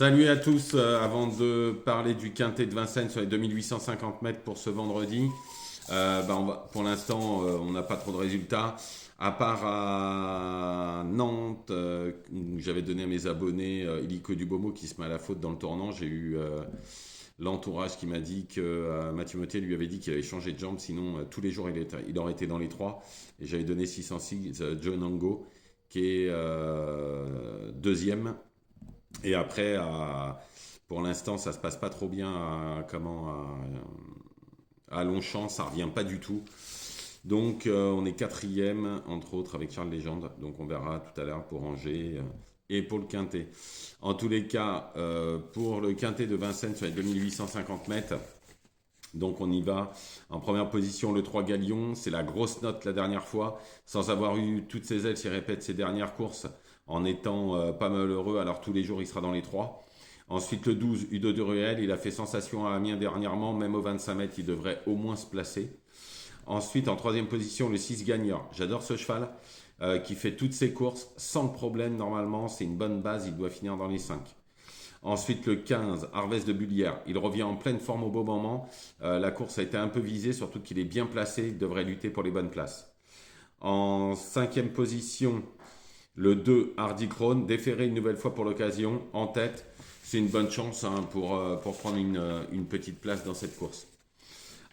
Salut à tous, avant de parler du quintet de Vincennes sur les 2850 mètres pour ce vendredi, pour l'instant on n'a pas trop de résultats, à part à Nantes où j'avais donné à mes abonnés Illico Dubomo qui se met à la faute dans le tournant. J'ai eu l'entourage qui m'a dit que Mathieu Mottier lui avait dit qu'il avait changé de jambe, sinon tous les jours il aurait été dans les trois. Et j'avais donné 606 John Ango qui est deuxième. Et après, pour l'instant, ça se passe pas trop bien à Longchamp, ça revient pas du tout. Donc on est quatrième, entre autres, avec Charles Légende. Donc on verra tout à l'heure pour Angers et pour le Quintet. En tous les cas, pour le Quintet de Vincennes sur les 2850 mètres, donc on y va. En première position, le 3 Galion. C'est la grosse note la dernière fois. Sans avoir eu toutes ses ailes, il répète ses dernières courses en étant pas malheureux. Alors tous les jours, il sera dans les 3. Ensuite, le 12, Udo de Ruel. Il a fait sensation à Amiens dernièrement. Même au 25 mètres, il devrait au moins se placer. Ensuite, en troisième position, le 6 Gagneur. J'adore ce cheval qui fait toutes ses courses sans problème normalement. C'est une bonne base. Il doit finir dans les 5. Ensuite, le 15, Harvest de Bullière. Il revient en pleine forme au beau moment. La course a été un peu visée, surtout qu'il est bien placé. Il devrait lutter pour les bonnes places. En cinquième position, le 2, Hardy Krone. Déféré une nouvelle fois pour l'occasion. En tête, c'est une bonne chance pour prendre une petite place dans cette course.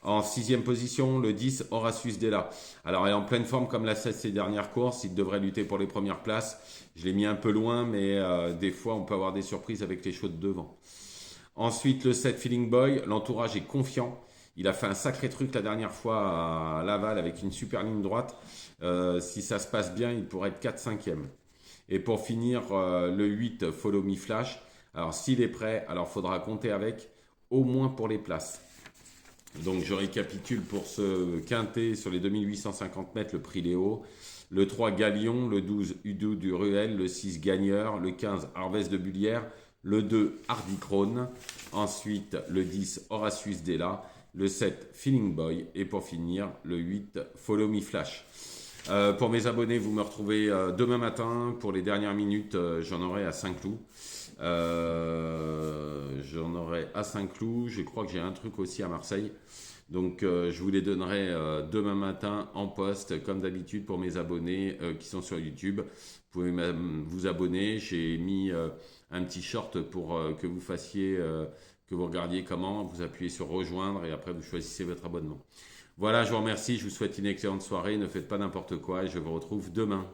En sixième position, le 10, Horatius Della. Alors, elle est en pleine forme comme l'a fait ses dernières courses. Il devrait lutter pour les premières places. Je l'ai mis un peu loin, mais des fois, on peut avoir des surprises avec les chevaux de devant. Ensuite, le 7, Feeling Boy. L'entourage est confiant. Il a fait un sacré truc la dernière fois à Laval avec une super ligne droite. Si ça se passe bien, il pourrait être 4-5e. Et pour finir, le 8, Follow Me Flash. Alors, s'il est prêt, alors faudra compter avec au moins pour les places. Donc je récapitule pour ce quintet sur les 2850 mètres, le prix Léo. Le 3 Galion, le 12 Udo du Ruel, le 6 Gagneur, le 15 Harvest de Bullière, le 2 Hardy Krone, ensuite le 10 Horatius Della, le 7 Feeling Boy et pour finir le 8 Follow Me Flash. Pour mes abonnés, vous me retrouvez demain matin pour les dernières minutes, j'en aurai à Saint-Cloud. J'en aurai à Saint-Cloud. Je crois que j'ai un truc aussi à Marseille. Donc je vous les donnerai demain matin en poste, comme d'habitude pour mes abonnés qui sont sur YouTube. Vous pouvez même vous abonner. J'ai mis un petit short pour que vous fassiez, que vous regardiez comment. Vous appuyez sur rejoindre et après vous choisissez votre abonnement. Voilà, je vous remercie. Je vous souhaite une excellente soirée. Ne faites pas n'importe quoi et je vous retrouve demain.